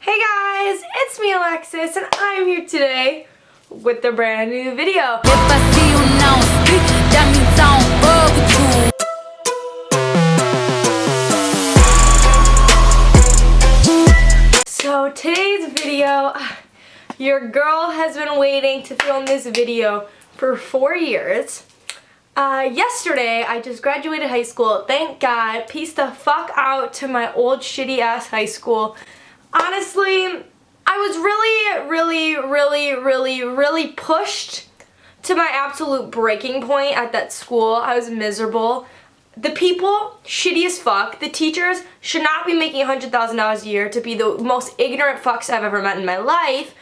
Hey guys, it's me Alexis and I'm here today with a brand new video. So today's video, your girl has been waiting to film this video for 4 years. Yesterday I just graduated high school, thank God. Peace the fuck out to my old shitty ass high school. Honestly, I was really pushed to my absolute breaking point at that school. I was miserable. The people, shitty as fuck. The teachers should not be making $100,000 a year to be the most ignorant fucks I've ever met in my life.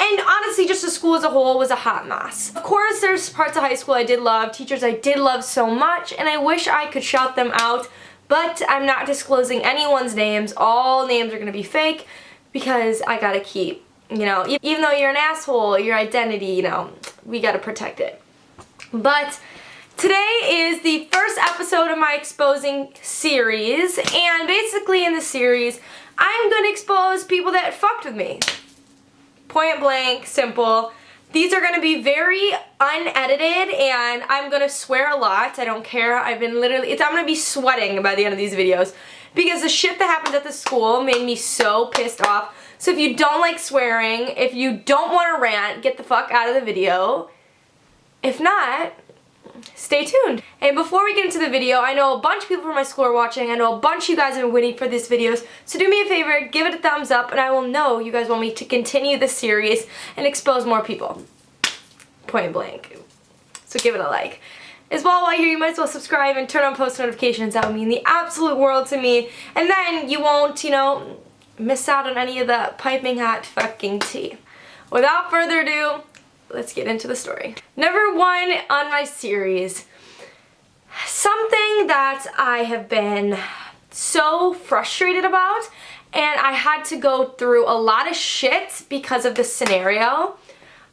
And honestly, just the school as a whole was a hot mess. Of course, there's parts of high school I did love, teachers I did love so much, and I wish I could shout them out. But I'm not disclosing anyone's names. All names are gonna be fake because I gotta keep, even though you're an asshole, your identity, we gotta protect it. But today is the first episode of my exposing series, and basically in the series, I'm gonna expose people that fucked with me. Point blank, simple. These are gonna be very unedited and I'm gonna swear a lot. I don't care. I'm gonna be sweating by the end of these videos because the shit that happened at the school made me so pissed off. So if you don't like swearing, if you don't want to rant, get the fuck out of the video. If not, stay tuned. And before we get into the video, I know a bunch of people from my school are watching. I know a bunch of you guys have been waiting for these videos. So do me a favor, give it a thumbs up, and I will know you guys want me to continue this series and expose more people. Point blank. So give it a like. As well, while you're here, you might as well subscribe and turn on post notifications. That would mean the absolute world to me. And then you won't, miss out on any of the piping hot fucking tea. Without further ado, let's get into the story. Number 1 on my series, something that I have been so frustrated about, and I had to go through a lot of shit because of this scenario.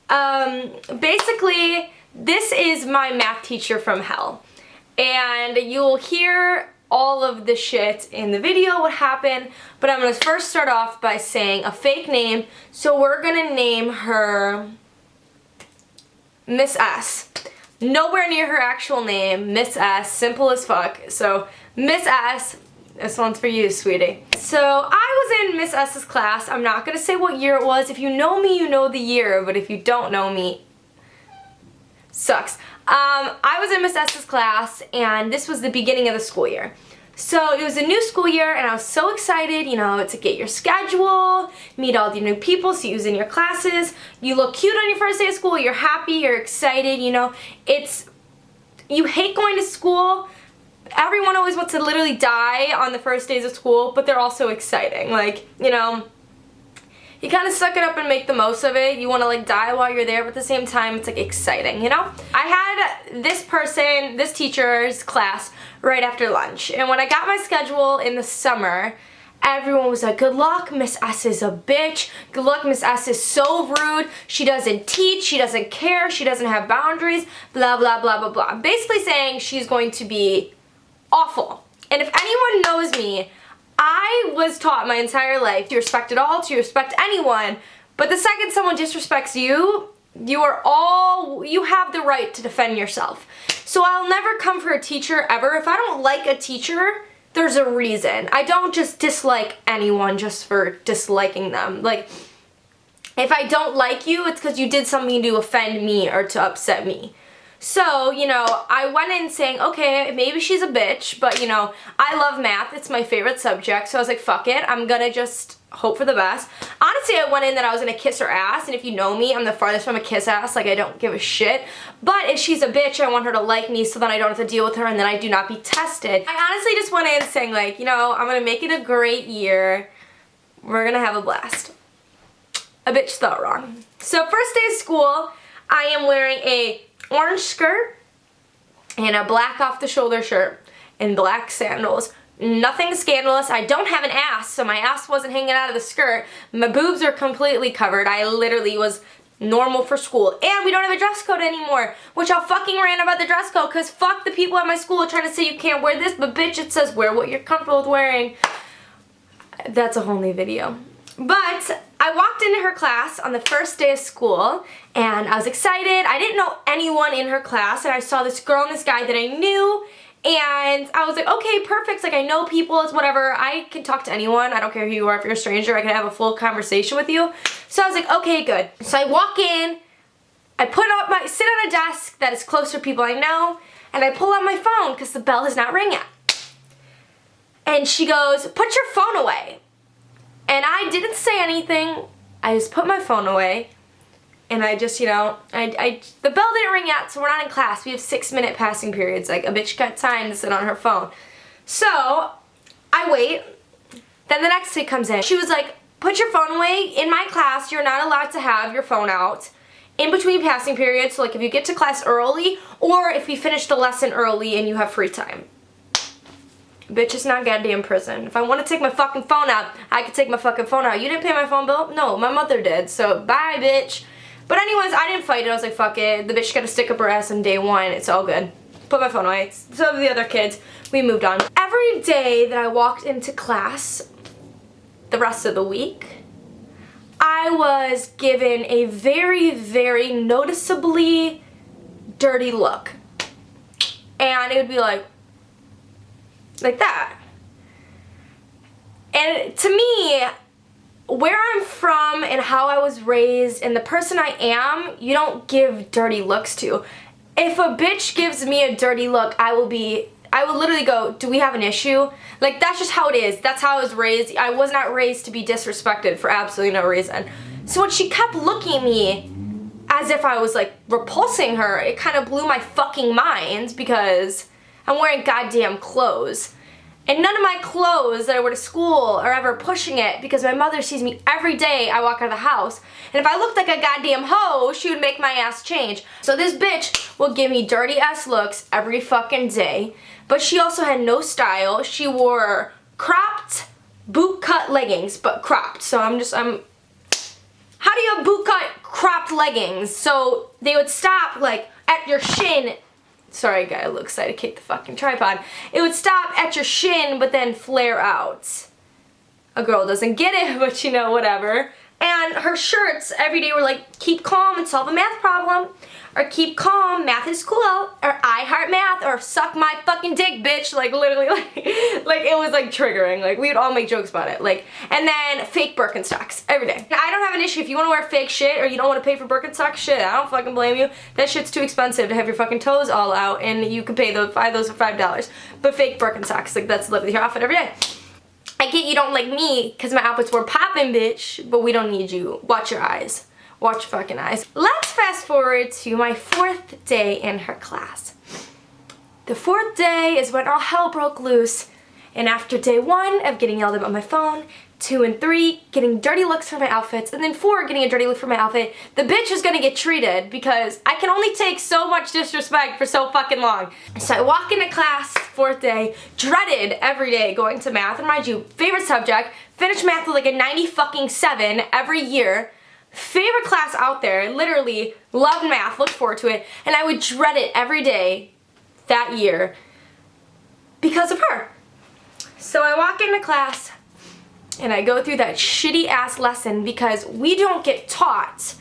Basically, this is my math teacher from hell, and you'll hear all of the shit in the video, what happened, but I'm gonna first start off by saying a fake name. So we're gonna name her Miss S. Nowhere near her actual name, Miss S, simple as fuck. So Miss S, this one's for you, sweetie. So I was in Miss S's class. I'm not gonna say what year it was. If you know me, you know the year, but if you don't know me, sucks. I was in Miss S's class, and this was the beginning of the school year. So it was a new school year, and I was so excited, to get your schedule, meet all the new people, see who's in your classes. You look cute on your first day of school, you're happy, you're excited, you hate going to school. Everyone always wants to literally die on the first days of school, but they're also exciting. You kind of suck it up and make the most of it. You want to die while you're there, but at the same time, it's exciting, I had this teacher's class right after lunch. And when I got my schedule in the summer, everyone was like, good luck, Miss S is a bitch. Good luck, Miss S is so rude. She doesn't teach, she doesn't care, she doesn't have boundaries, blah, blah, blah, blah, blah. Basically saying she's going to be awful. And if anyone knows me, I was taught my entire life to respect it all, to respect anyone, but the second someone disrespects you, you have the right to defend yourself. So I'll never come for a teacher ever. If I don't like a teacher, there's a reason. I don't just dislike anyone just for disliking them. If I don't like you, it's because you did something to offend me or to upset me. So, I went in saying, okay, maybe she's a bitch, but, I love math. It's my favorite subject. So I was like, fuck it. I'm gonna just hope for the best. Honestly, I went in that I was gonna kiss her ass, and if you know me, I'm the farthest from a kiss ass. I don't give a shit. But if she's a bitch, I want her to like me so then I don't have to deal with her and then I do not be tested. I honestly just went in saying, I'm gonna make it a great year. We're gonna have a blast. A bitch thought wrong. So first day of school, I am wearing a orange skirt and a black off the shoulder shirt and black sandals. Nothing scandalous. I don't have an ass, so my ass wasn't hanging out of the skirt. My boobs are completely covered. I literally was normal for school. And we don't have a dress code anymore, which I'll fucking rant about the dress code because fuck the people at my school trying to say you can't wear this, but bitch, it says wear what you're comfortable with wearing. That's a whole new video. But I walked into her class on the first day of school, and I was excited. I didn't know anyone in her class, and I saw this girl and this guy that I knew, and I was like, okay, perfect. Like, I know people, it's whatever. I can talk to anyone. I don't care who you are. If you're a stranger, I can have a full conversation with you. So I was like, okay, good. So I walk in, I sit on a desk that is close to people I know, and I pull out my phone because the bell has not rang yet. And she goes, put your phone away. And I didn't say anything. I just put my phone away. And I just, the bell didn't ring yet, so we're not in class. We have 6-minute passing periods. Like, a bitch got time to sit on her phone. So, I wait. Then the next kid comes in. She was like, put your phone away. In my class, you're not allowed to have your phone out in between passing periods. So, like, if you get to class early, or if we finish the lesson early and you have free time. Bitch, it's not goddamn prison. If I want to take my fucking phone out, I can take my fucking phone out. You didn't pay my phone bill? No, my mother did. So, bye, bitch. But anyways, I didn't fight it. I was like, fuck it. The bitch got to stick up her ass on day one. It's all good. Put my phone away. So the other kids, we moved on. Every day that I walked into class, the rest of the week, I was given a very, very noticeably dirty look. And it would be like that. And to me, where I'm from and how I was raised and the person I am, you don't give dirty looks to. If a bitch gives me a dirty look, I will literally go, do we have an issue? Like, that's just how it is. That's how I was raised. I was not raised to be disrespected for absolutely no reason. So when she kept looking at me as if I was like repulsing her, it kind of blew my fucking mind because I'm wearing goddamn clothes. And none of my clothes that I wear to school are ever pushing it because my mother sees me every day I walk out of the house. And if I looked like a goddamn hoe, she would make my ass change. So this bitch will give me dirty ass looks every fucking day. But she also had no style. She wore cropped boot cut leggings, but cropped. So how do you have boot cut cropped leggings? So they would stop like at your shin. Sorry, I got a little excited to kick the fucking tripod. It would stop at your shin, but then flare out. A girl doesn't get it, but whatever. And her shirts every day were like, keep calm and solve a math problem. Or keep calm, math is cool. Or I heart math. Or suck my fucking dick, bitch. Like, literally, like it was like triggering. Like, we would all make jokes about it. Like, and then fake Birkenstocks every day. Now, I don't have an issue if you want to wear fake shit or you don't want to pay for Birkenstocks, shit, I don't fucking blame you. That shit's too expensive to have your fucking toes all out, and you can pay those for $5. But fake Birkenstocks, like, that's literally your outfit every day. I get you don't like me because my outfits were poppin', bitch, but we don't need you. Watch your eyes. Watch your fucking eyes. Let's fast forward to my 4th day in her class. The 4th day is when all hell broke loose, and after day 1 of getting yelled at on my phone, 2 and 3 getting dirty looks for my outfits, and then 4 getting a dirty look for my outfit, the bitch is gonna get treated because I can only take so much disrespect for so fucking long. So I walk into class, 4th day, dreaded every day going to math, and mind you, favorite subject, finished math with like a 97 every year. Favorite class out there, literally loved math, looked forward to it, and I would dread it every day that year because of her. So I walk into class and I go through that shitty ass lesson because we don't get taught.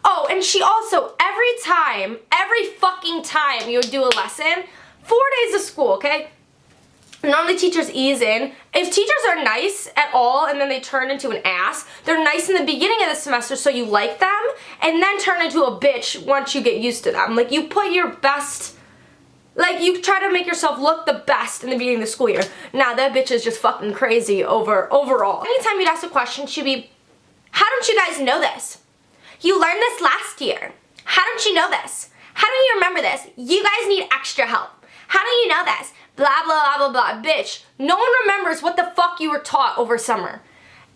Oh, and she also, every fucking time you would do a lesson, 4 days of school, okay? Normally teachers ease in. If teachers are nice at all and then they turn into an ass, they're nice in the beginning of the semester so you like them, and then turn into a bitch once you get used to them. Like, you put your best, like, you try to make yourself look the best in the beginning of the school year. Now that bitch is just fucking crazy overall. Anytime you'd ask a question, she'd be, how don't you guys know this? You learned this last year. How don't you know this? How don't you remember this? You guys need extra help. How do you know this? Blah, blah, blah, blah, blah. Bitch, no one remembers what the fuck you were taught over summer.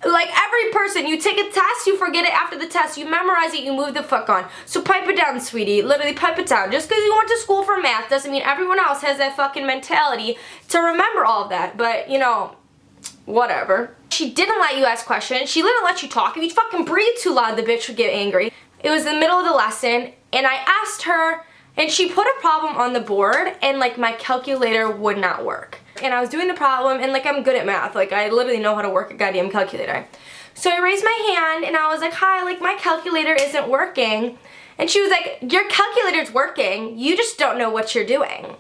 Like, every person, you take a test, you forget it after the test, you memorize it, you move the fuck on. So pipe it down, sweetie. Literally pipe it down. Just because you went to school for math doesn't mean everyone else has that fucking mentality to remember all of that. But, whatever. She didn't let you ask questions. She didn't let you talk. If you fucking breathe too loud, the bitch would get angry. It was the middle of the lesson, and I asked her, and she put a problem on the board, and like my calculator would not work. And I was doing the problem, and like I'm good at math. Like, I literally know how to work a goddamn calculator. So I raised my hand and I was like, hi, like my calculator isn't working. And she was like, your calculator's working, you just don't know what you're doing.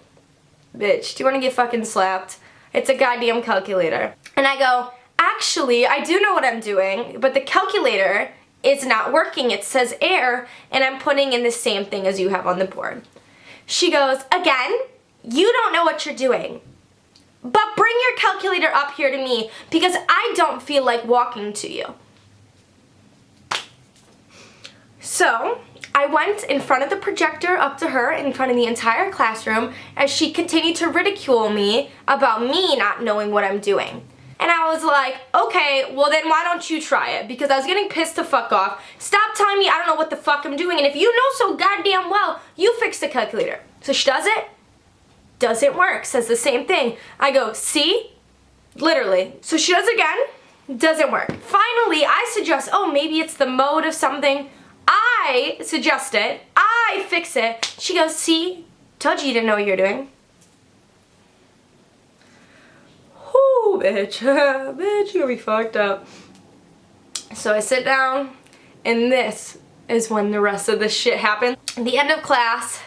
Bitch, do you want to get fucking slapped? It's a goddamn calculator. And I go, actually, I do know what I'm doing, but the calculator is not working. It says error, and I'm putting in the same thing as you have on the board. She goes, again, you don't know what you're doing. But bring your calculator up here to me because I don't feel like walking to you. So I went in front of the projector up to her in front of the entire classroom as she continued to ridicule me about me not knowing what I'm doing. And I was like, okay, well then why don't you try it? Because I was getting pissed the fuck off. Stop telling me I don't know what the fuck I'm doing, and if you know so goddamn well, you fix the calculator. So she does it, doesn't work, says the same thing. I go, see? Literally. So she does it again, doesn't work. Finally, I suggest, oh, maybe it's the mode of something. I suggest it, I fix it. She goes, see? Told you didn't know what you're doing. Whoo, bitch. Bitch, you're gonna be fucked up. So I sit down, and this is when the rest of this shit happened. At the end of class,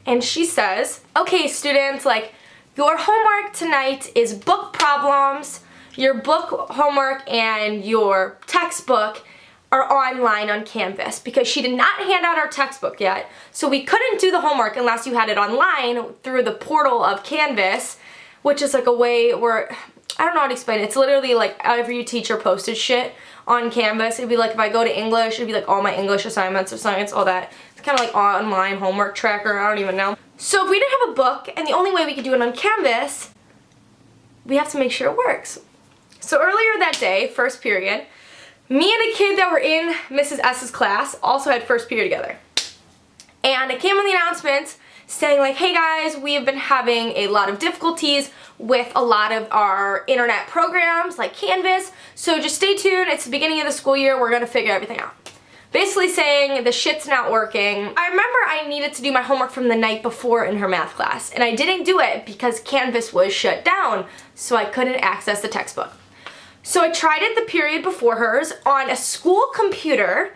and she says, okay, students, like, your homework tonight is book problems. Your book homework and your textbook are online on Canvas because she did not hand out our textbook yet. So we couldn't do the homework unless you had it online through the portal of Canvas, which is like a way where, I don't know how to explain it. It's literally like every teacher posted shit on Canvas. It'd be like if I go to English, it'd be like all my English assignments or science, all that. It's kind of like online homework tracker, I don't even know. So if we didn't have a book and the only way we could do it on Canvas, we have to make sure it works. So earlier that day, first period, me and a kid that were in Mrs. S's class also had first period together. And it came on the announcements saying like, hey guys, we have been having a lot of difficulties with a lot of our internet programs like Canvas, so just stay tuned, it's the beginning of the school year, we're gonna figure everything out. Basically saying the shit's not working. I remember I needed to do my homework from the night before in her math class, and I didn't do it because Canvas was shut down, so I couldn't access the textbook. So I tried it the period before hers on a school computer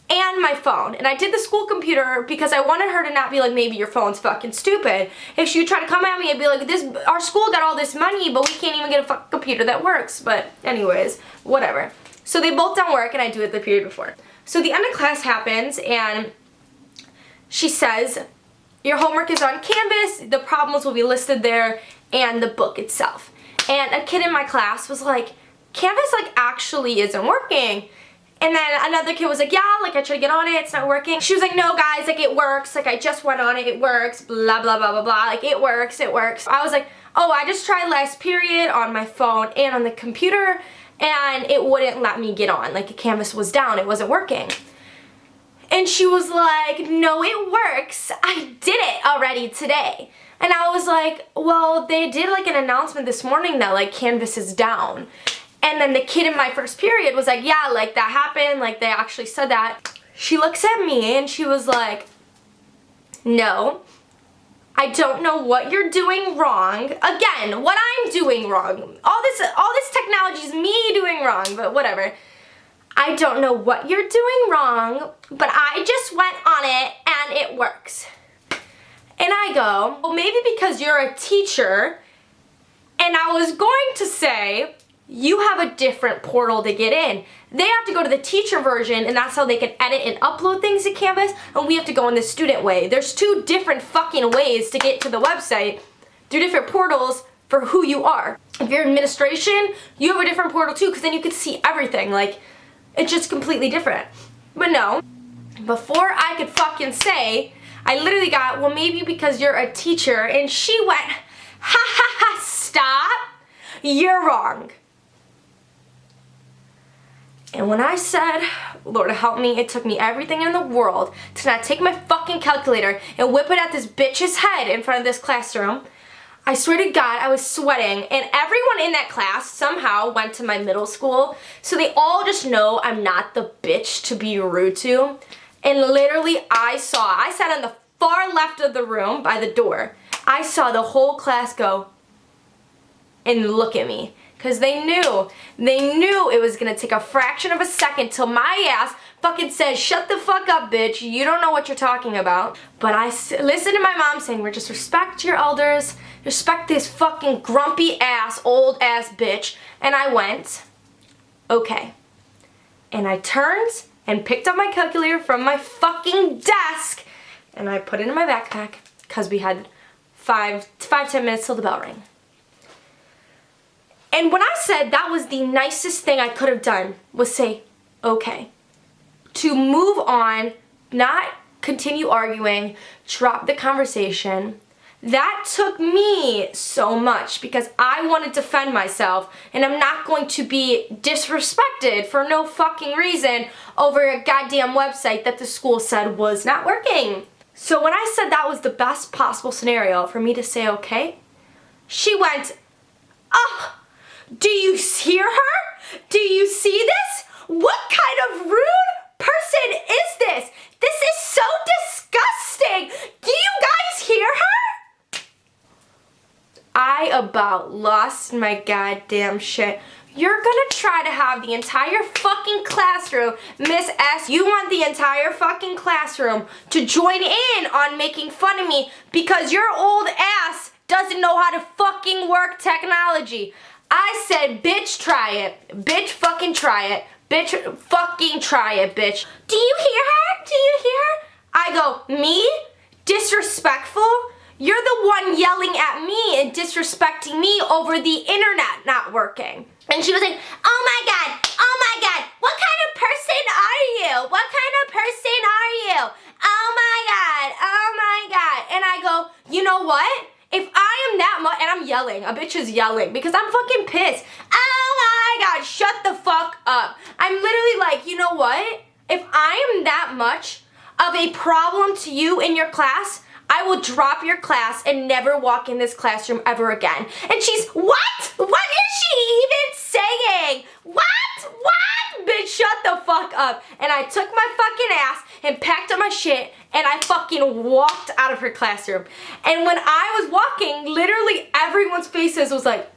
and my phone. And I did the school computer because I wanted her to not be like, maybe your phone's fucking stupid. If she would try to come at me and be like, our school got all this money, but we can't even get a fucking computer that works. But anyways, whatever. So they both don't work and I do it the period before. So the end of class happens and she says, your homework is on Canvas, the problems will be listed there, and the book itself. And a kid in my class was like, Canvas like actually isn't working. And then another kid was like, yeah, like I tried to get on it, it's not working. She was like, no guys, like it works, like I just went on it, it works, blah, blah, blah, blah, blah, like it works, it works. I was like, oh, I just tried last period on my phone and on the computer, and it wouldn't let me get on, like the Canvas was down, it wasn't working. And she was like, no, it works, I did it already today. And I was like, well, they did like an announcement this morning that like Canvas is down. And then the kid in my first period was like, yeah, like that happened, like they actually said that. She looks at me and she was like, no, I don't know what you're doing wrong. Again, what I'm doing wrong. All this technology is me doing wrong, but whatever. I don't know what you're doing wrong, but I just went on it and it works. And I go, well, maybe because you're a teacher, and I was going to say, you have a different portal to get in. They have to go to the teacher version, and that's how they can edit and upload things to Canvas, and we have to go in the student way. There's two different fucking ways to get to the website, two different portals for who you are. If you're administration, you have a different portal too, because then you can see everything. Like, it's just completely different. But no, before I could fucking say, I literally got, well, maybe because you're a teacher, and she went, ha ha ha, stop, you're wrong. And when I said, Lord help me, it took me everything in the world to not take my fucking calculator and whip it at this bitch's head in front of this classroom. I swear to God, I was sweating, and everyone in that class somehow went to my middle school, so they all just know I'm not the bitch to be rude to. And literally I sat on the far left of the room by the door. I saw the whole class go and look at me. Because they knew it was gonna take a fraction of a second till my ass fucking says, shut the fuck up, bitch, you don't know what you're talking about. But I listened to my mom saying, just respect your elders, respect this fucking grumpy ass, old ass bitch. And I went, okay. And I turned and picked up my calculator from my fucking desk and I put it in my backpack because we had 10 minutes till the bell rang. And when I said that was the nicest thing I could have done was say, okay, to move on, not continue arguing, drop the conversation. That took me so much because I want to defend myself and I'm not going to be disrespected for no fucking reason over a goddamn website that the school said was not working. So when I said that was the best possible scenario for me to say okay, she went, oh, do you hear her? Do you see this? What kind of rude person is this? This is so disgusting. Do you guys hear her? I about lost my goddamn shit. You're gonna try to have the entire fucking classroom, Miss S, you want the entire fucking classroom to join in on making fun of me because your old ass doesn't know how to fucking work technology. I said, bitch, try it. Bitch, fucking try it. Bitch, fucking try it, bitch. Do you hear her? Do you hear her? I go, me? Disrespectful? You're the one yelling at me and disrespecting me over the internet not working. And she was like, oh my God, what kind of person are you? What kind of person are you? Oh my God. And I go, you know what? If I am that much, and I'm yelling, a bitch is yelling because I'm fucking pissed. Oh my God, shut the fuck up. I'm literally like, you know what? If I am that much of a problem to you in your class, I will drop your class and never walk in this classroom ever again. And she's, what? What is she even saying? What? Bitch, shut the fuck up. And I took my fucking ass and packed up my shit and I fucking walked out of her classroom. And when I was walking, literally everyone's faces was like,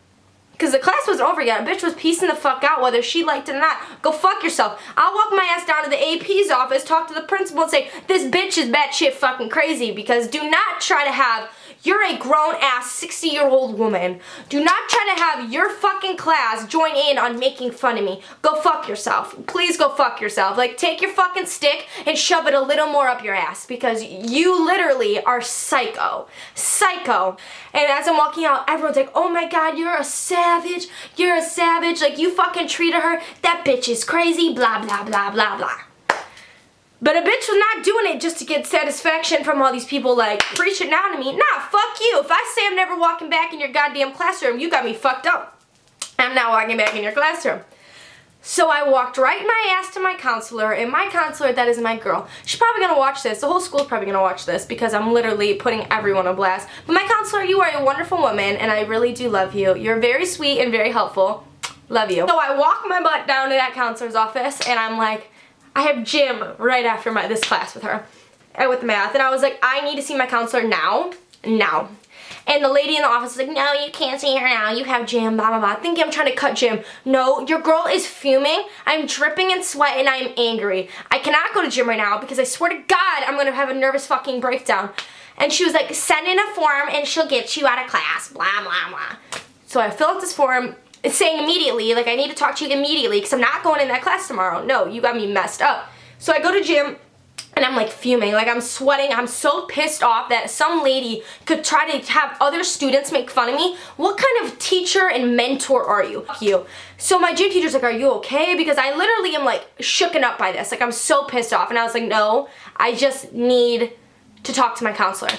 because the class wasn't over yet. A bitch was piecing the fuck out whether she liked it or not. Go fuck yourself. I'll walk my ass down to the AP's office, talk to the principal and say, this bitch is batshit fucking crazy because do not try to have, you're a grown ass 60-year-old woman. Do not try to have your fucking class join in on making fun of me. Go fuck yourself. Please go fuck yourself. Like take your fucking stick and shove it a little more up your ass because you literally are psycho. Psycho. And as I'm walking out, everyone's like, oh my God, you're a savage. You're a savage. Like you fucking treated her. That bitch is crazy. Blah, blah, blah, blah, blah. But a bitch was not doing it just to get satisfaction from all these people like preaching down to me. Nah, fuck you. If I say I'm never walking back in your goddamn classroom, you got me fucked up. I'm not walking back in your classroom. So I walked right my ass to my counselor, and my counselor, that is my girl. She's probably gonna watch this. The whole school's probably gonna watch this because I'm literally putting everyone on blast. But my counselor, you are a wonderful woman, and I really do love you. You're very sweet and very helpful. Love you. So I walk my butt down to that counselor's office, and I'm like, I have gym right after this class with her, with math, and I was like, I need to see my counselor now. And the lady in the office was like, no, you can't see her now, you have gym, blah, blah, blah, thinking I'm trying to cut gym. No, your girl is fuming, I'm dripping in sweat, and I'm angry. I cannot go to gym right now because I swear to God, I'm gonna have a nervous fucking breakdown. And she was like, send in a form and she'll get you out of class, blah, blah, blah. So I fill out this form. It's saying immediately, like I need to talk to you immediately because I'm not going in that class tomorrow. No, you got me messed up. So I go to gym and I'm like fuming, like I'm sweating. I'm so pissed off that some lady could try to have other students make fun of me. What kind of teacher and mentor are you? Fuck you. So my gym teacher's like, are you okay? Because I literally am like shooken up by this. Like I'm so pissed off. And I was like, no, I just need to talk to my counselor.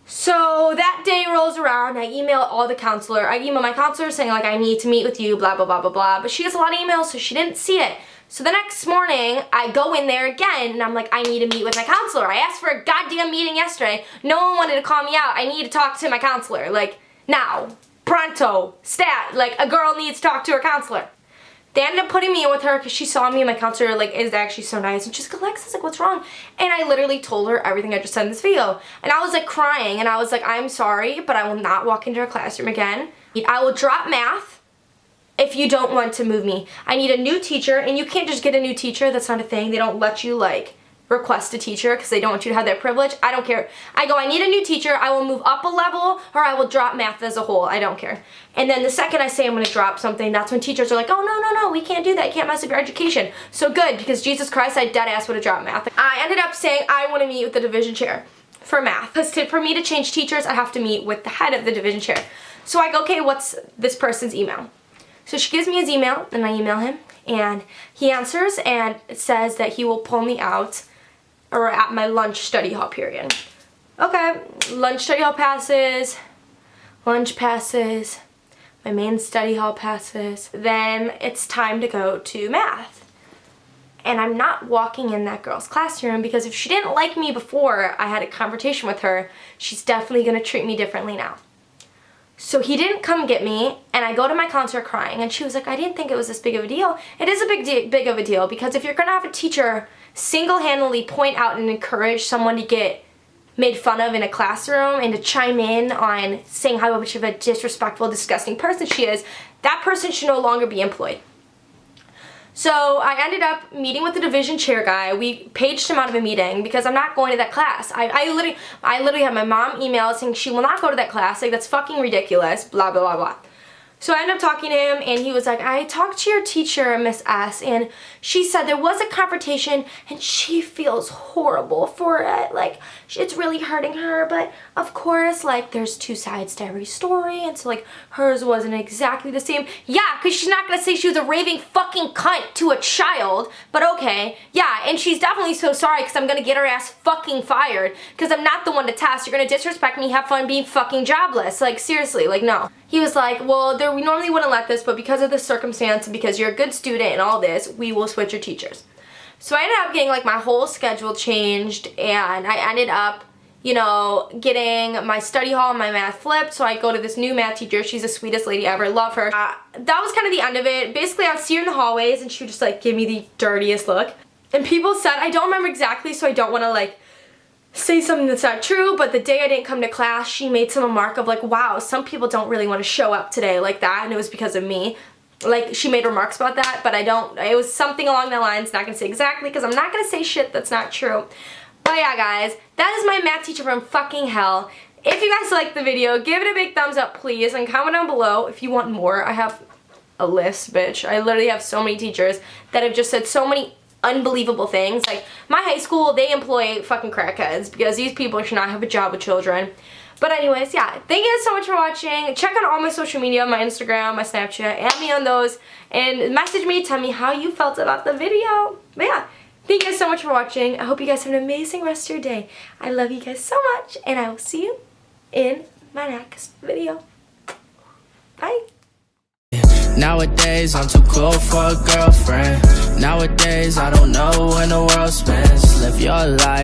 So that day rolls around, I email all the counselor. I email my counselor saying like I need to meet with you, blah, blah, blah, blah, blah. But she gets a lot of emails, so she didn't see it. So the next morning, I go in there again, and I'm like, I need to meet with my counselor. I asked for a goddamn meeting yesterday. No one wanted to call me out. I need to talk to my counselor. Like, now. Pronto. Stat. Like, a girl needs to talk to her counselor. They ended up putting me in with her because she saw me and my counselor like is actually so nice. And she's like, Alexis, like what's wrong? And I literally told her everything I just said in this video. And I was like crying and I was like, I'm sorry, but I will not walk into her classroom again. I will drop math if you don't want to move me. I need a new teacher, and you can't just get a new teacher. That's not a thing. They don't let you, like, request a teacher because they don't want you to have that privilege. I don't care. I go, I need a new teacher. I will move up a level, or I will drop math as a whole. I don't care. And then the second I say I'm going to drop something, that's when teachers are like, oh, no, we can't do that. You can't mess up your education. So good, because Jesus Christ, I dead ass would have dropped math. I ended up saying I want to meet with the division chair for math, because for me to change teachers, I have to meet with the head of the division chair. So I go, okay, what's this person's email? So she gives me his email, and I email him, and he answers, and it says that he will pull me out or at my lunch study hall period. Okay, lunch study hall passes, lunch passes, my main study hall passes. Then it's time to go to math. And I'm not walking in that girl's classroom because if she didn't like me before I had a confrontation with her, she's definitely gonna treat me differently now. So he didn't come get me, and I go to my counselor crying, and she was like, I didn't think it was this big of a deal. It is a big of a deal, because if you're gonna have a teacher single-handedly point out and encourage someone to get made fun of in a classroom and to chime in on saying how much of a disrespectful, disgusting person she is, that person should no longer be employed. So I ended up meeting with the division chair guy. We paged him out of a meeting because I'm not going to that class. I literally had my mom email saying she will not go to that class. Like, that's fucking ridiculous, blah, blah, blah, blah. So I ended up talking to him, and he was like, I talked to your teacher, Miss S, and she said there was a confrontation, and she feels horrible for it. Like, it's really hurting her, but of course, like, there's two sides to every story, and so, like, hers wasn't exactly the same. Yeah, because she's not going to say she was a raving fucking cunt to a child, but okay. Yeah, and she's definitely so sorry because I'm going to get her ass fucking fired because I'm not the one to test. You're going to disrespect me, have fun being fucking jobless. Like, seriously, like, no. He was like, well, we normally wouldn't let this, but because of this circumstance and because you're a good student and all this, we will switch your teachers. So I ended up getting, like, my whole schedule changed, and I ended up, you know, getting my study hall and my math flipped, so I go to this new math teacher. She's the sweetest lady ever. Love her. That was kind of the end of it. Basically, I'd see her in the hallways, and she would just, like, give me the dirtiest look. And people said, I don't remember exactly, so I don't want to, like, say something that's not true, but the day I didn't come to class, she made some remark of, like, wow, some people don't really want to show up today like that, and it was because of me. Like, she made remarks about that, but it was something along the lines, not gonna say exactly, because I'm not gonna say shit that's not true. But yeah, guys, that is my math teacher from fucking hell. If you guys liked the video, give it a big thumbs up, please, and comment down below if you want more. I have a list, bitch. I literally have so many teachers that have just said so many unbelievable things. Like, my high school, they employ fucking crackheads because these people should not have a job with children. But anyways, yeah, thank you guys so much for watching. Check out all my social media, my Instagram, my Snapchat, add me on those, and message me, tell me how you felt about the video. But yeah, thank you guys so much for watching. I hope you guys have an amazing rest of your day. I love you guys so much, and I will see you in my next video. Bye. Nowadays, I'm too cool for a girlfriend. Nowadays, I don't know when the world spins. Live your life.